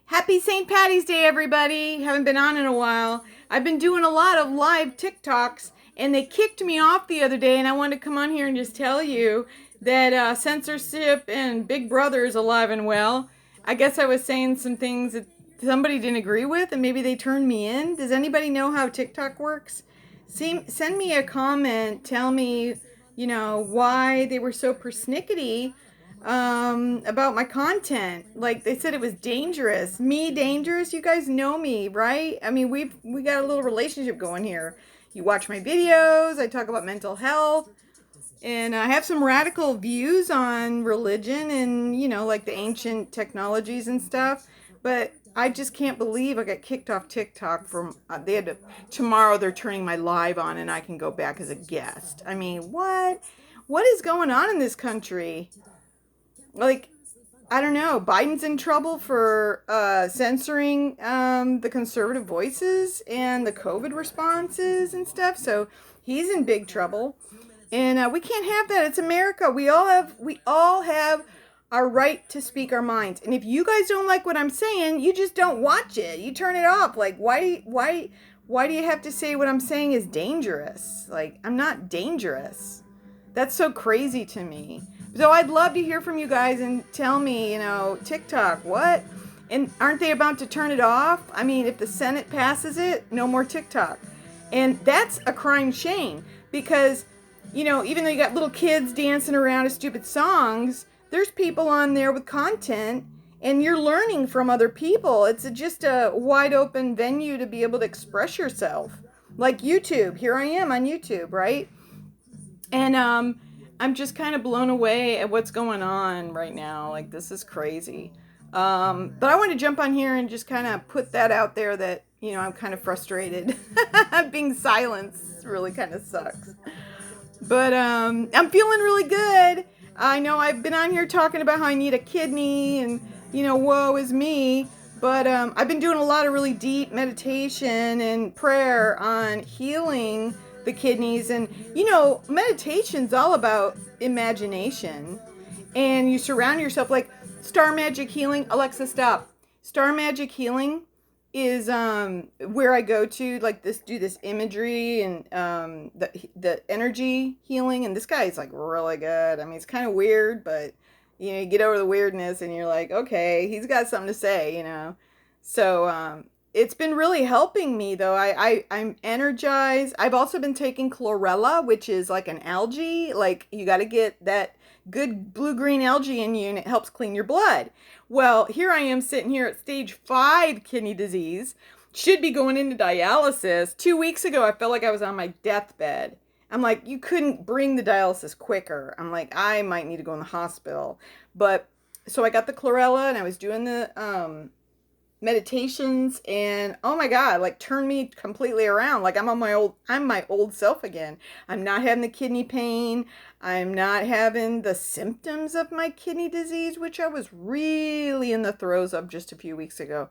Happy St. Patty's Day, everybody. Haven't been on in a while. I've been doing a lot of live TikToks, and they kicked me off the other day, and I wanted to come on here and just tell you that censorship and Big Brother is alive and well. I guess I was saying some things that somebody didn't agree with, and maybe they turned me in. Does anybody know how TikTok works? Send me a comment. Tell me, why they were so persnickety about my content. Like they said it was dangerous. Me dangerous? You guys know me, right? I mean, we got a little relationship going here. You watch my videos, I talk about mental health, and I have some radical views on religion and, like the ancient technologies and stuff. But I just can't believe I got kicked off TikTok from tomorrow they're turning my live on and I can go back as a guest. I mean, what? What is going on in this country? Like, I don't know. Biden's in trouble for censoring the conservative voices and the COVID responses and stuff. So he's in big trouble, and we can't have that. It's America. We all have our right to speak our minds. And if you guys don't like what I'm saying, you just don't watch it. You turn it off. Like, why do you have to say what I'm saying is dangerous? Like, I'm not dangerous. That's so crazy to me. So I'd love to hear from you guys and tell me, TikTok, what? And aren't they about to turn it off? I mean, if the Senate passes it, no more TikTok. And that's a crying shame because, even though you got little kids dancing around to stupid songs, there's people on there with content and you're learning from other people. It's just a wide open venue to be able to express yourself. Like YouTube. Here I am on YouTube, right? And I'm just kind of blown away at what's going on right now. Like, this is crazy. But I want to jump on here and just kind of put that out there that, I'm kind of frustrated. Being silenced really kind of sucks. But I'm feeling really good. I know I've been on here talking about how I need a kidney and, woe is me. But I've been doing a lot of really deep meditation and prayer on healing the kidneys. And, meditation's all about imagination. And you surround yourself like Star Magic Healing. Alexa, stop. Star Magic Healing is where I go to like do this imagery and the energy healing. And this guy is like really good. I mean, it's kind of weird, but you get over the weirdness and you're like, okay, he's got something to say. So it's been really helping me though. I'm energized. I've also been taking chlorella, which is like an algae. Like, you got to get that good blue-green algae in you and it helps clean your blood. Well, here I am sitting here at stage 5 kidney disease. Should be going into dialysis. 2 weeks ago, I felt like I was on my deathbed. I'm like, you couldn't bring the dialysis quicker. I'm like, I might need to go in the hospital. But so I got the chlorella and I was doing the meditations, and oh my god, like, turned me completely around. Like, I'm my old self again. I'm not having the kidney pain. I'm not having the symptoms of my kidney disease, which I was really in the throes of just a few weeks ago.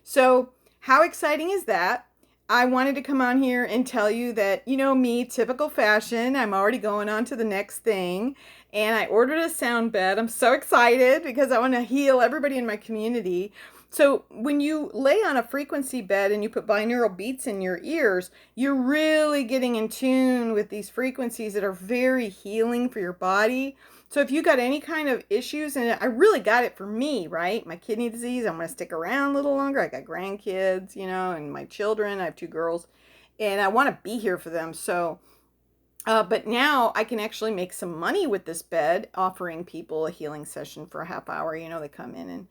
So how exciting is that? I wanted to come on here and tell you that, me, typical fashion, I'm already going on to the next thing. And I ordered a sound bed. I'm so excited because I want to heal everybody in my community. So when you lay on a frequency bed and you put binaural beats in your ears, you're really getting in tune with these frequencies that are very healing for your body. So if you got any kind of issues, and I really got it for me, right? My kidney disease, I'm going to stick around a little longer. I got grandkids, and my children. I have 2 girls, and I want to be here for them. So, but now I can actually make some money with this bed, offering people a healing session for a half hour. They come in and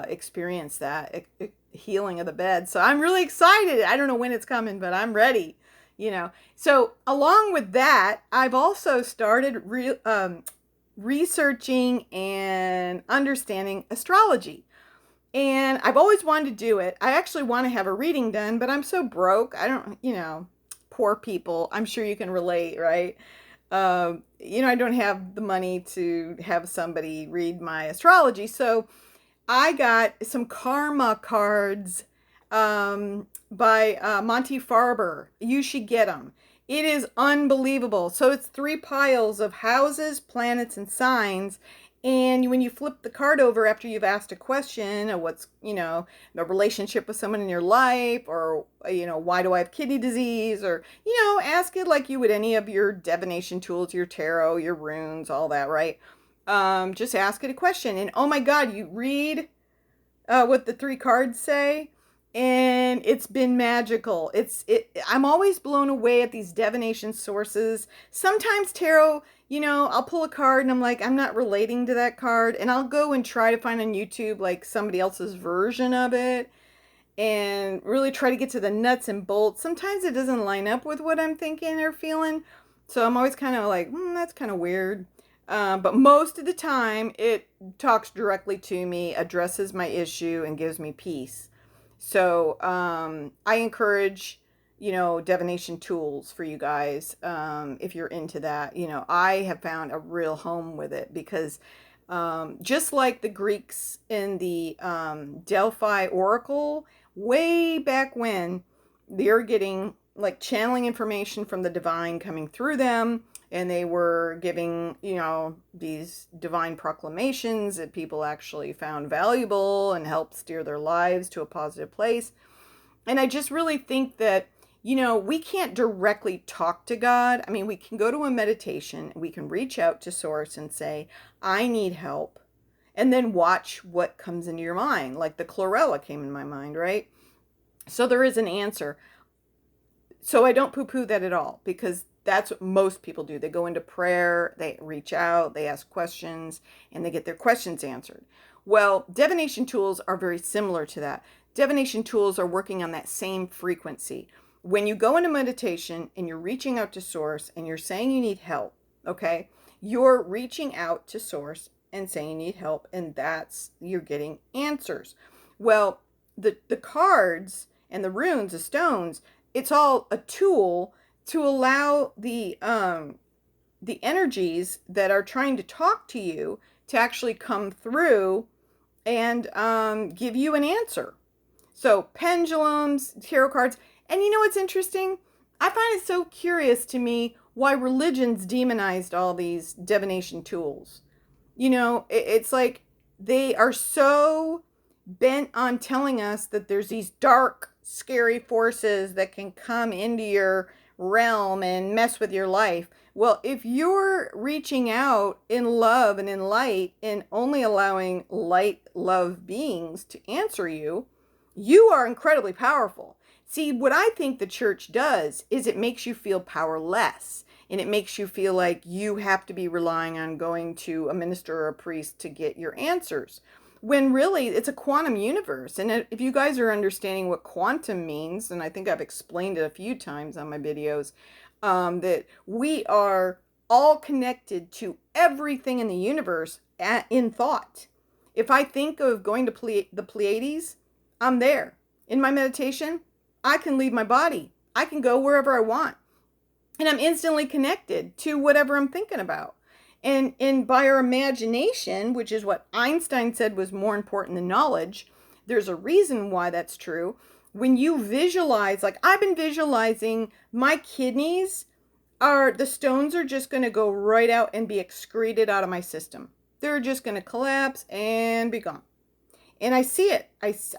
experience that healing of the bed. So I'm really excited. I don't know when it's coming, but I'm ready. So along with that, I've also started researching and understanding astrology. And I've always wanted to do it. I actually want to have a reading done, but I'm so broke. I don't, poor people. I'm sure you can relate, right? I don't have the money to have somebody read my astrology. So I got some karma cards by Monty Farber. You should get them. It is unbelievable. So it's 3 piles of houses, planets, and signs. And when you flip the card over after you've asked a question of what's, the relationship with someone in your life, or, why do I have kidney disease? Or, ask it like you would any of your divination tools, your tarot, your runes, all that, right? Just ask it a question. And oh my God, you read what the three cards say, and it's been magical. I'm always blown away at these divination sources. Sometimes tarot, I'll pull a card and I'm like, I'm not relating to that card, and I'll go and try to find on YouTube like somebody else's version of it and really try to get to the nuts and bolts. Sometimes it doesn't line up with what I'm thinking or feeling, so I'm always kind of like, that's kind of weird. But most of the time, it talks directly to me, addresses my issue, and gives me peace. So I encourage, divination tools for you guys, if you're into that. I have found a real home with it because just like the Greeks in the Delphi Oracle, way back when, they're getting like channeling information from the divine coming through them, and they were giving, these divine proclamations that people actually found valuable and helped steer their lives to a positive place. And I just really think that, we can't directly talk to God. I mean, we can go to a meditation, we can reach out to Source and say, I need help. And then watch what comes into your mind. Like the chlorella came in my mind, right? So there is an answer. So I don't poo-poo that at all, because that's what most people do. They go into prayer, they reach out, they ask questions, and they get their questions answered. Well, divination tools are very similar to that. Divination tools are working on that same frequency. When you go into meditation and you're reaching out to Source and you're saying you need help, okay? You're reaching out to Source and saying you need help, and you're getting answers. Well, the cards and the runes, the stones, it's all a tool to allow the energies that are trying to talk to you to actually come through and give you an answer. So pendulums, tarot cards. And you know what's interesting? I find it so curious to me why religions demonized all these divination tools. It's like they are so bent on telling us that there's these dark, scary forces that can come into your realm and mess with your life. Well, if you're reaching out in love and in light and only allowing light, love beings to answer you, you are incredibly powerful. See, what I think the church does is it makes you feel powerless. And it makes you feel like you have to be relying on going to a minister or a priest to get your answers. When really, it's a quantum universe. And if you guys are understanding what quantum means, and I think I've explained it a few times on my videos, that we are all connected to everything in the universe in thought. If I think of going to the Pleiades, I'm there. In my meditation, I can leave my body. I can go wherever I want. And I'm instantly connected to whatever I'm thinking about. And by our imagination, which is what Einstein said was more important than knowledge, there's a reason why that's true. When you visualize, like I've been visualizing, my kidneys the stones are just going to go right out and be excreted out of my system. They're just going to collapse and be gone. And I see it.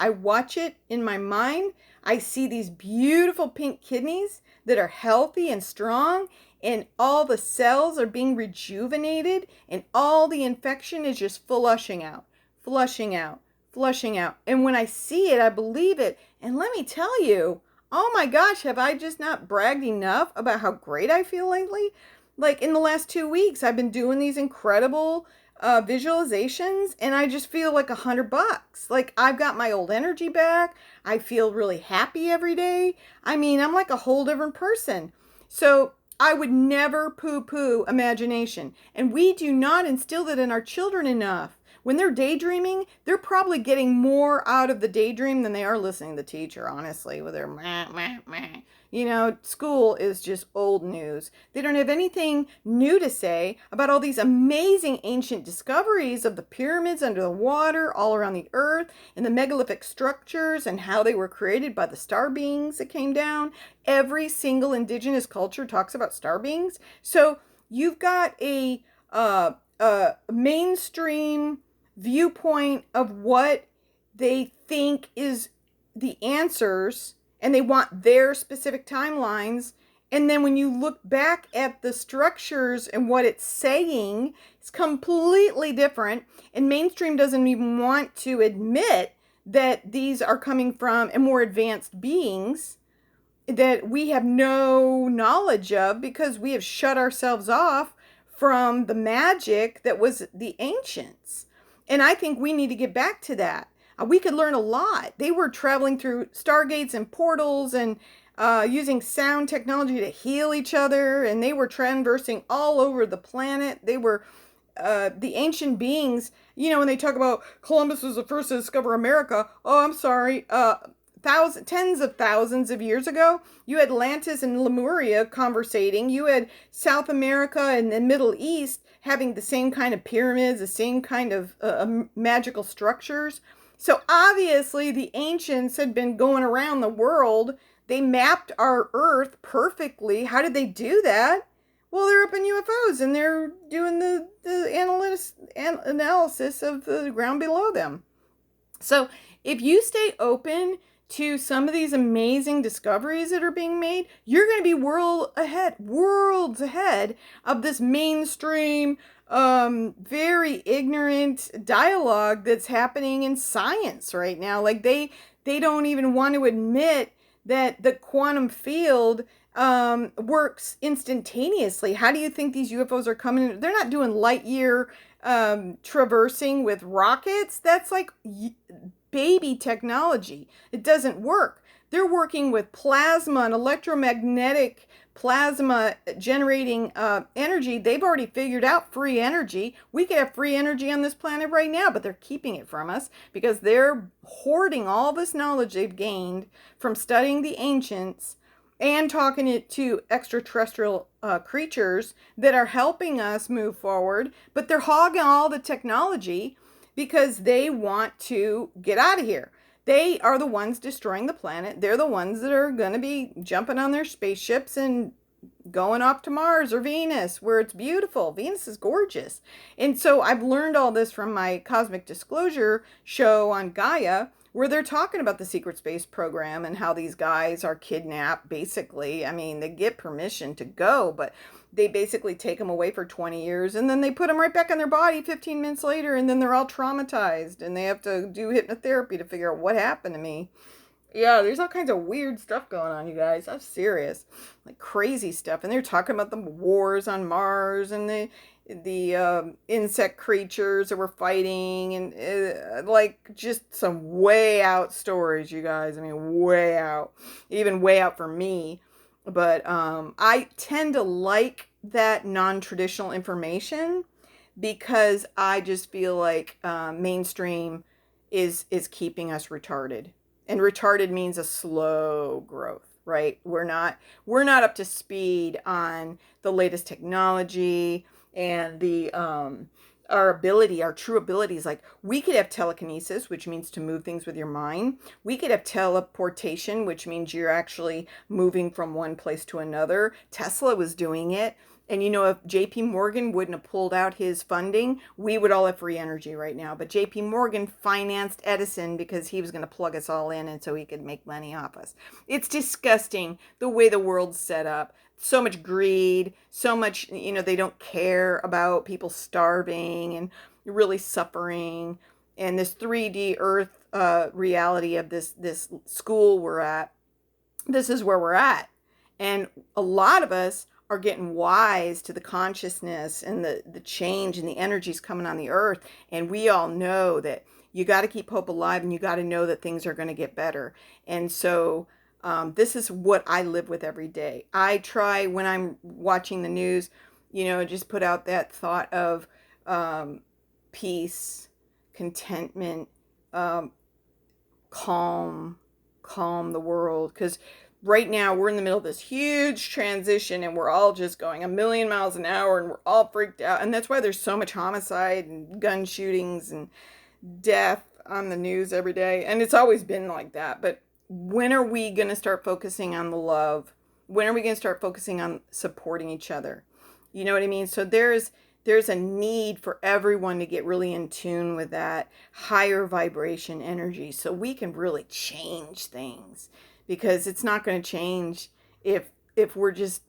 I watch it in my mind. I see these beautiful pink kidneys that are healthy and strong, and all the cells are being rejuvenated, and all the infection is just flushing out, flushing out, flushing out. And when I see it, I believe it. And let me tell you, oh my gosh, have I just not bragged enough about how great I feel lately? Like in the last 2 weeks, I've been doing these incredible visualizations, and I just feel like $100. Like I've got my old energy back. I feel really happy every day. I mean, I'm like a whole different person. So I would never poo-poo imagination. And we do not instill that in our children enough. When they're daydreaming, they're probably getting more out of the daydream than they are listening to the teacher, honestly, with their meh, meh, meh. You know, school is just old news. They don't have anything new to say about all these amazing ancient discoveries of the pyramids under the water, all around the earth, and the megalithic structures, and how they were created by the star beings that came down. Every single indigenous culture talks about star beings. So you've got a mainstream viewpoint of what they think is the answers, and they want their specific timelines. And then when you look back at the structures and what it's saying, it's completely different. And mainstream doesn't even want to admit that these are coming from a more advanced beings that we have no knowledge of, because we have shut ourselves off from the magic that was the ancients. And I think we need to get back to that. We could learn a lot. They were traveling through stargates and portals and using sound technology to heal each other, and they were traversing all over the planet. They were the ancient beings. When they talk about Columbus was the first to discover America, oh, I'm sorry, tens of thousands of years ago, you had Atlantis and Lemuria conversating. You had South America and the Middle East having the same kind of pyramids, the same kind of magical structures. So obviously the ancients had been going around the world. They mapped our Earth perfectly. How did they do that? Well, they're up in UFOs and they're doing the analysis of the ground below them. So if you stay open to some of these amazing discoveries that are being made, you're going to be worlds ahead of this mainstream, very ignorant dialogue that's happening in science right now. Like they don't even want to admit that the quantum field works instantaneously. How do you think these UFOs are coming in? They're not doing light year traversing with rockets. That's like baby technology. It doesn't work. They're working with plasma and electromagnetic plasma generating energy. They've already figured out free energy. We could have free energy on this planet right now, but they're keeping it from us because they're hoarding all this knowledge they've gained from studying the ancients and talking it to extraterrestrial creatures that are helping us move forward. But they're hogging all the technology because they want to get out of here. They are the ones destroying the planet. They're the ones that are going to be jumping on their spaceships and going off to Mars or Venus, where it's beautiful. Venus is gorgeous. And so I've learned all this from my Cosmic Disclosure show on Gaia, where they're talking about the secret space program and how these guys are kidnapped, basically. I mean, they get permission to go, but they basically take them away for 20 years and then they put them right back in their body 15 minutes later, and then they're all traumatized and they have to do hypnotherapy to figure out what happened to me. Yeah, there's all kinds of weird stuff going on, you guys. I'm serious. Like crazy stuff. And they're talking about the wars on Mars and the insect creatures that were fighting and like just some way out stories, you guys. I mean, way out. Even way out for me. But I tend to like that non-traditional information because I just feel like mainstream is keeping us retarded. And retarded means a slow growth, right? We're not up to speed on the latest technology and the our true abilities. Like we could have telekinesis, which means to move things with your mind. We could have teleportation, which means you're actually moving from one place to another. Tesla was doing it. And if JP Morgan wouldn't have pulled out his funding, we would all have free energy right now. But JP Morgan financed Edison because he was going to plug us all in and so he could make money off us. It's disgusting the way the world's set up. So much greed, so much, they don't care about people starving and really suffering. And this 3D Earth reality of this school we're at, this is where we're at. And a lot of us are getting wise to the consciousness and the change and the energies coming on the earth. And we all know that you got to keep hope alive and you got to know that things are going to get better. And so this is what I live with every day. I try when I'm watching the news, just put out that thought of peace, contentment, calm the world. Because right now we're in the middle of this huge transition and we're all just going a million miles an hour and we're all freaked out. And that's why there's so much homicide and gun shootings and death on the news every day. And it's always been like that. But when are we going to start focusing on the love? When are we going to start focusing on supporting each other? You know what I mean? So there's there's a need for everyone to get really in tune with that higher vibration energy so we can really change things, because it's not going to change if we're just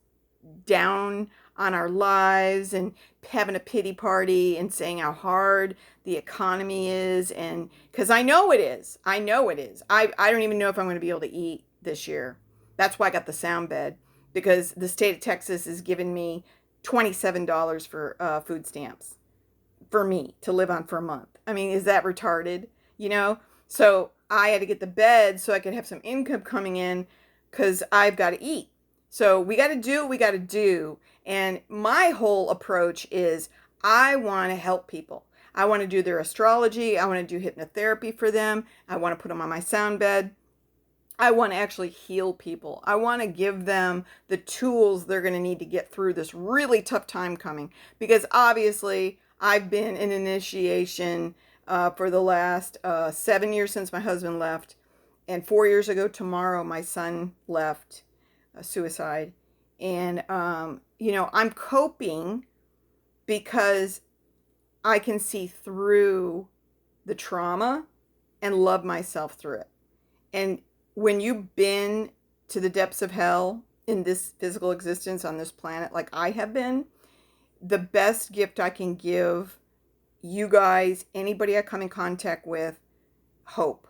down on our lives and having a pity party and saying how hard the economy is. And because I know it is. I don't even know if I'm going to be able to eat this year. That's why I got the sound bed, because the state of Texas is giving me $27 for food stamps for me to live on for a month. I mean, is that retarded? You know? So I had to get the bed so I could have some income coming in, because I've got to eat. So we got to do what we got to do. And my whole approach is I want to help people. I want to do their astrology. I want to do hypnotherapy for them. I want to put them on my sound bed. I want to actually heal people. I want to give them the tools they're going to need to get through this really tough time coming. Because obviously, I've been in initiation for the last 7 years since my husband left. And 4 years ago tomorrow, my son left, suicide. And, I'm coping because I can see through the trauma and love myself through it. And when you've been to the depths of hell in this physical existence on this planet, like I have been, the best gift I can give you guys, anybody I come in contact with, hope.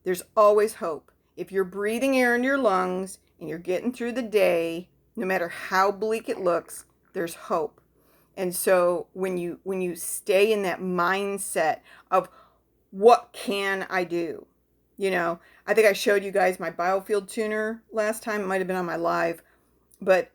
There's always hope. If you're breathing air in your lungs and you're getting through the day, no matter how bleak it looks, there's hope. And so when you stay in that mindset of what can I do? I think I showed you guys my biofield tuner last time. It might have been on my live. But,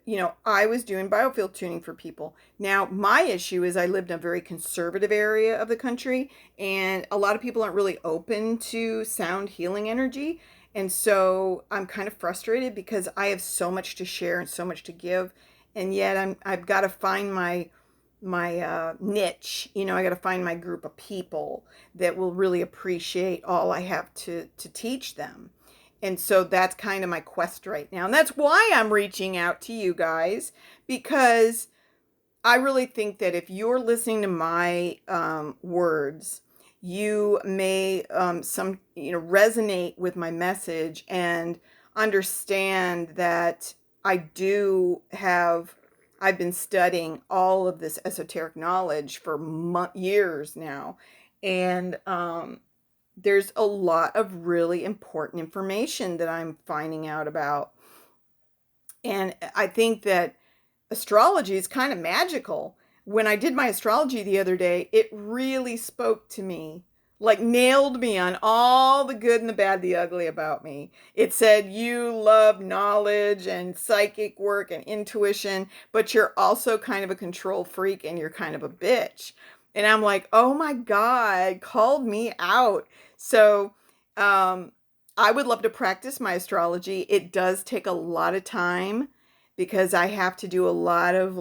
I was doing biofield tuning for people. Now, my issue is I lived in a very conservative area of the country, and a lot of people aren't really open to sound healing energy. And so I'm kind of frustrated because I have so much to share and so much to give. And yet I've got to find my niche. I got to find my group of people that will really appreciate all I have to teach them. And so that's kind of my quest right now. And that's why I'm reaching out to you guys, because I really think that if you're listening to my words, you may resonate with my message and understand that I've been studying all of this esoteric knowledge for years now. And there's a lot of really important information that I'm finding out about. And I think that astrology is kind of magical. When I did my astrology the other day, it really spoke to me, like nailed me on all the good and the bad, the ugly about me. It said, you love knowledge and psychic work and intuition, but you're also kind of a control freak and you're kind of a bitch. And I'm like, oh my God, called me out. So I would love to practice my astrology. It does take a lot of time because I have to do a lot of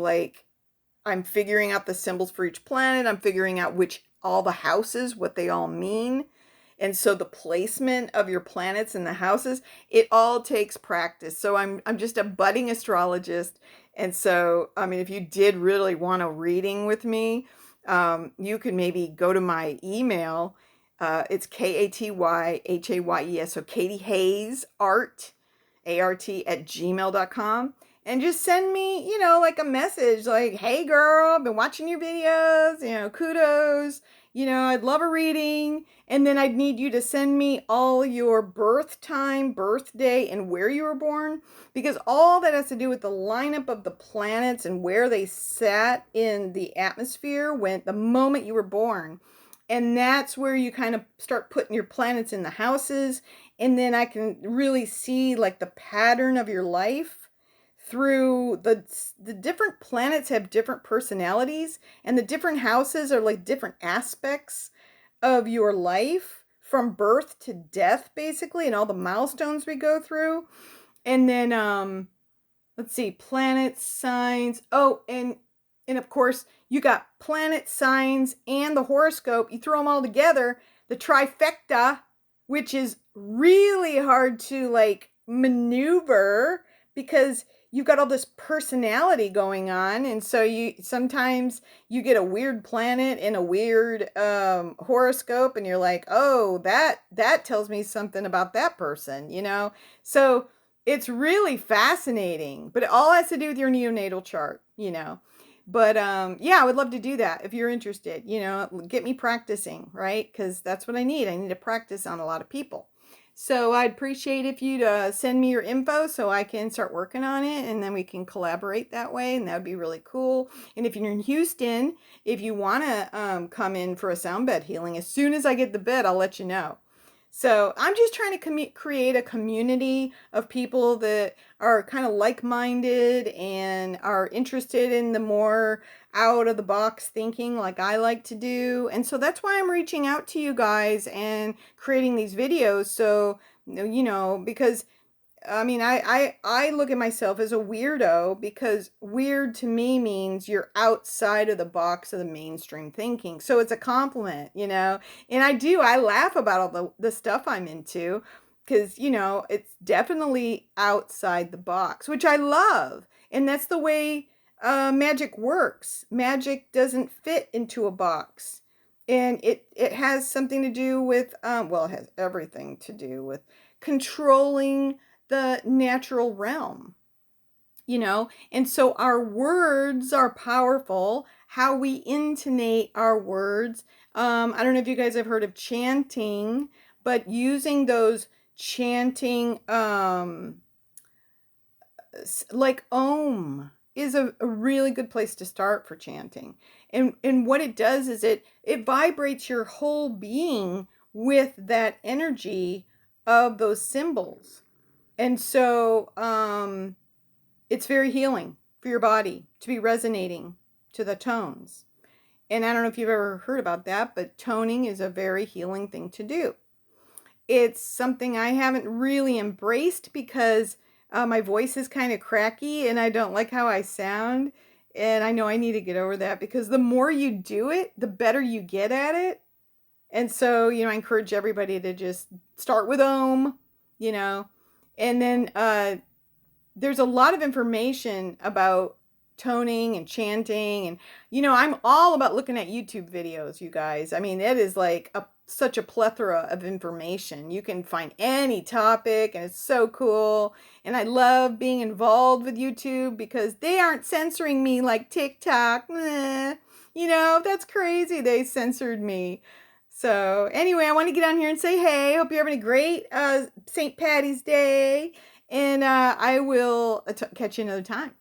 I'm figuring out the symbols for each planet. I'm figuring out all the houses, what they all mean. And so the placement of your planets in the houses, it all takes practice. So I'm just a budding astrologist. And so, if you did really want a reading with me, you could maybe go to my email. It's KatyHayes. So Katie Hayes Art, ART at gmail.com. And just send me, a message like, hey girl, I've been watching your videos, kudos, I'd love a reading. And then I'd need you to send me all your birth time, birthday, and where you were born. Because all that has to do with the lineup of the planets and where they sat in the atmosphere the moment you were born. And that's where you kind of start putting your planets in the houses. And then I can really see the pattern of your life through the different planets have different personalities, and the different houses are different aspects of your life from birth to death, basically, and all the milestones we go through. And then, let's see, planet signs. Oh, and of course, you got planet signs and the horoscope. You throw them all together, the trifecta, which is really hard to maneuver because you've got all this personality going on, and so you sometimes you get a weird planet in a weird horoscope, and you're like, oh, that tells me something about that person, you know. So it's really fascinating, but it all has to do with your neonatal chart, you know. But yeah, I would love to do that if you're interested. You know, get me practicing, right? Because that's what I need. I need to practice on a lot of people. So I'd appreciate if you'd send me your info so I can start working on it, and then we can collaborate that way, and that would be really cool. And if you're in Houston, if you want to come in for a sound bed healing, as soon as I get the bed, I'll let you know. So I'm just trying to create a community of people that are kind of like-minded and are interested in the more out of the box thinking like I like to do. And so that's why I'm reaching out to you guys and creating these videos. So, you know, because I mean, I look at myself as a weirdo because weird to me means you're outside of the box of the mainstream thinking. So it's a compliment, you know. And I laugh about all the stuff I'm into because, you know, it's definitely outside the box, which I love. And that's the way magic works. Magic doesn't fit into a box. And it has something to do with, well, it has everything to do with controlling the natural realm, you know. And so our words are powerful, how we intonate our words. I don't know if you guys have heard of chanting, but using those chanting like Om is a really good place to start for chanting. And what it does is it vibrates your whole being with that energy of those symbols. And so it's very healing for your body to be resonating to the tones. And I don't know if you've ever heard about that, but toning is a very healing thing to do. It's something I haven't really embraced because my voice is kind of cracky and I don't like how I sound. And I know I need to get over that because the more you do it, the better you get at it. And so, you know, I encourage everybody to just start with Om, you know, and then there's a lot of information about toning and chanting, and you know, I'm all about looking at YouTube videos, you guys. I mean, it is like such a plethora of information. You can find any topic and it's so cool. And I love being involved with YouTube because they aren't censoring me like TikTok. You know, that's crazy. They censored me. So anyway, I want to get on here and say, hey, hope you're having a great St. Patty's Day. And I will catch you another time.